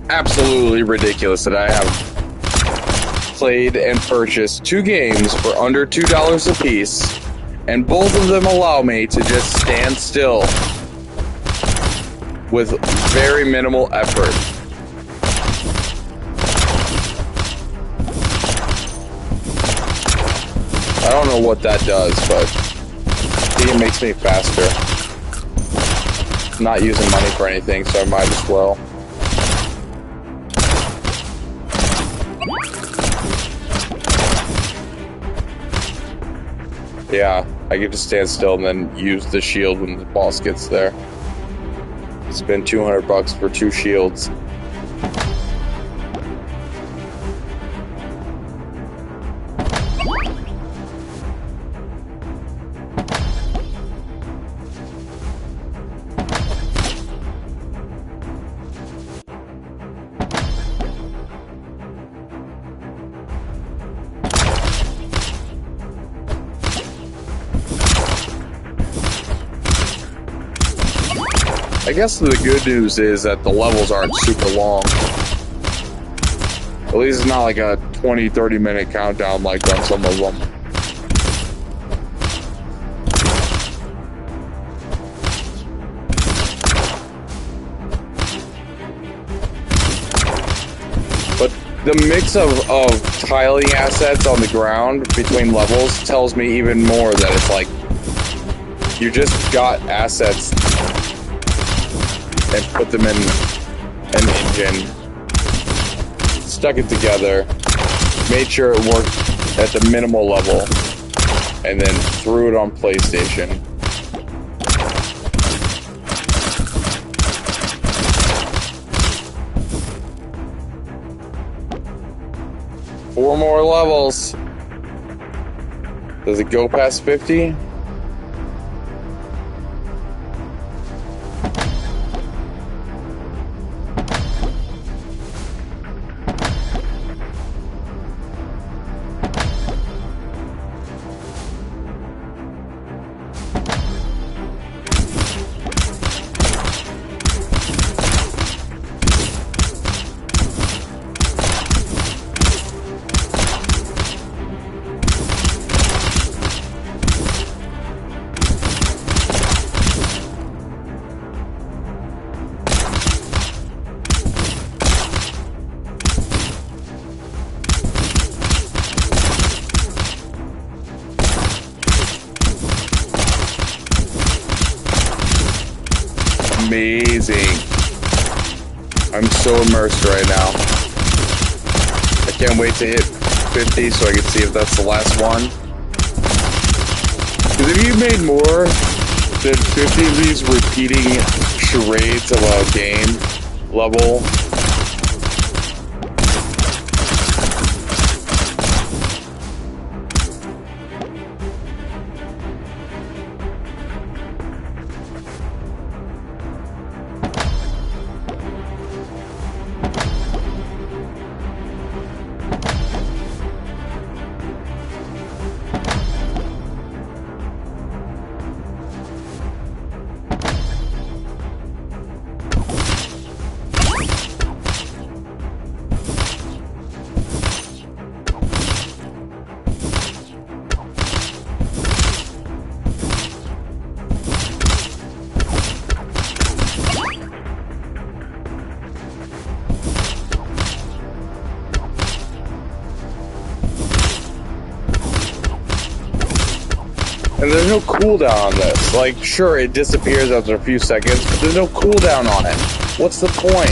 absolutely ridiculous that I have played and purchased 2 games for under $2 a piece, and both of them allow me to just stand still with very minimal effort. I don't know what that does, but I think it makes me faster. I'm not using money for anything, so I might as well. Yeah, I get to stand still and then use the shield when the boss gets there. Spend $200 for 2 shields. I guess the good news is that the levels aren't super long. At least it's not like a 20-30 minute countdown like on some of them. But the mix of tiling assets on the ground between levels tells me even more that it's like you just got assets and put them in an engine, stuck it together, made sure it worked at the minimal level, and then threw it on PlayStation. Four more levels. Does it go past 50? Amazing. I'm so immersed right now. I can't wait to hit 50 so I can see if that's the last one. Because if you made more than 50 of these repeating charades of a game level, and there's no cooldown on this. Like, sure, it disappears after a few seconds, but there's no cooldown on it. What's the point?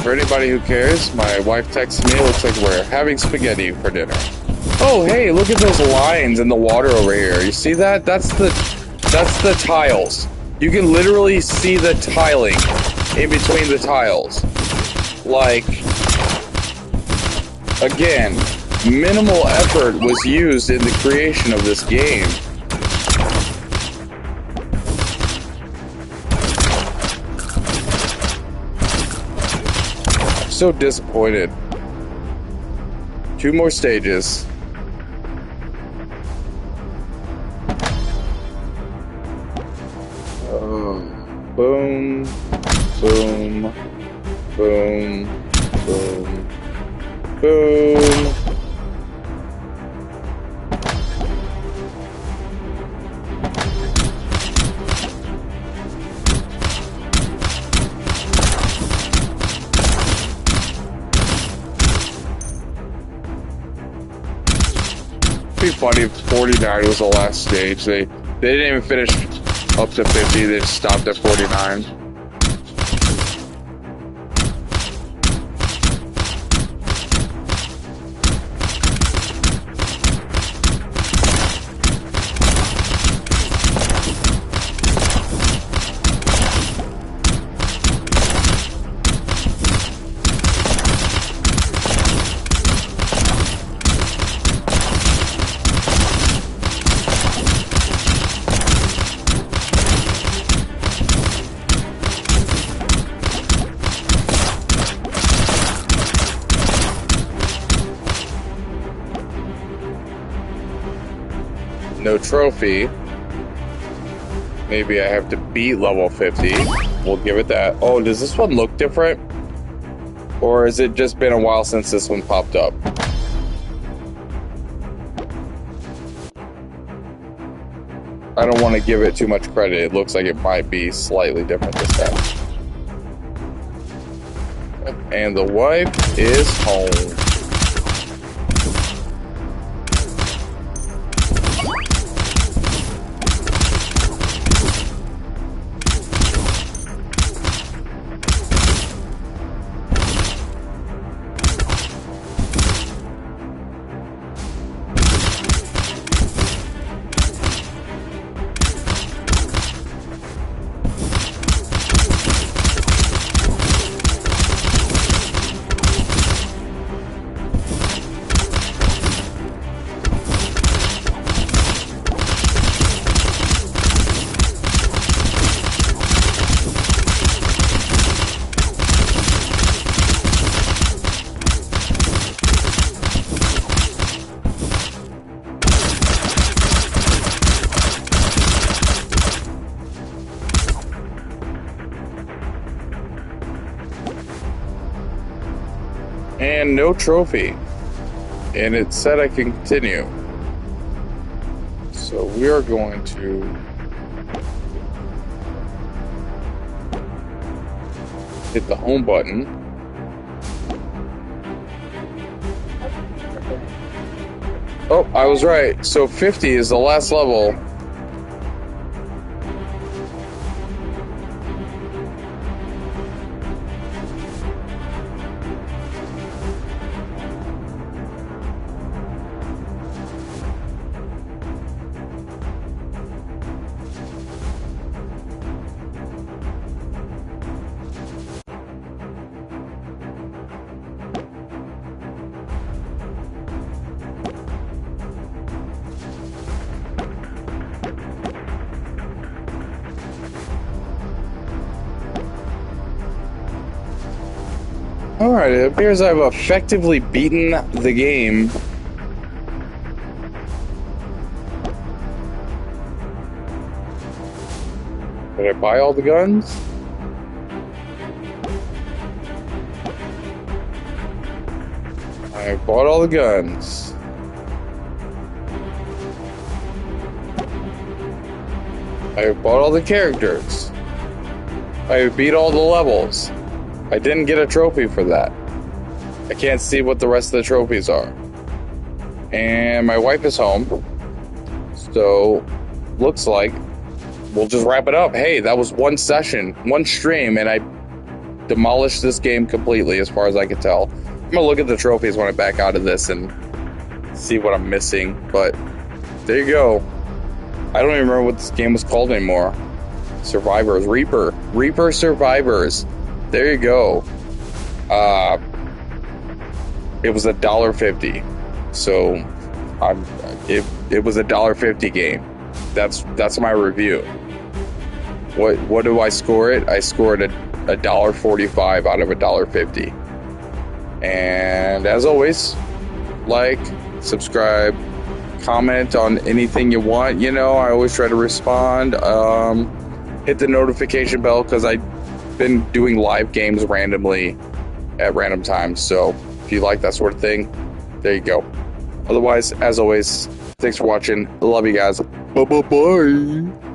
for anybody who cares, my wife texted me. It looks like we're having spaghetti for dinner. Oh, hey, look at those lines in the water over here. You see that? That's the tiles. You can literally see the tiling in between the tiles. Like, again, minimal effort was used in the creation of this game. I'm so disappointed. 2 more stages. Boom, boom, boom, boom, boom. It'd be funny if 49 was the last stage. They didn't even finish up to 50, they just stopped at 49. No trophy. Maybe I have to beat level 50. We'll give it that. Oh, does this one look different? Or has it just been a while since this one popped up? I don't want to give it too much credit. It looks like it might be slightly different this time. And the wife is home. And no trophy. And it said I can continue. So we are going to hit the home button. Oh, I was right. So 50 is the last level. Alright, it appears I've effectively beaten the game. Did I buy all the guns? I bought all the guns. I bought all the characters. I beat all the levels. I didn't get a trophy for that. I can't see what the rest of the trophies are. And my wife is home. So, looks like we'll just wrap it up. Hey, that was one session, one stream, and I demolished this game completely, as far as I can tell. I'm gonna look at the trophies when I back out of this and see what I'm missing. But there you go. I don't even remember what this game was called anymore. Survivors, Reaper Survivors. There you go. It was $1.50. So it was $1.50 game. That's my review. What do I score it? I scored $1.45 out of $1.50. And as always, like, subscribe, comment on anything you want. You know, I always try to respond. Hit the notification bell, because I've been doing live games randomly at random times. So if you like that sort of thing, there you go. Otherwise, as always, thanks for watching. I love you guys. Bye.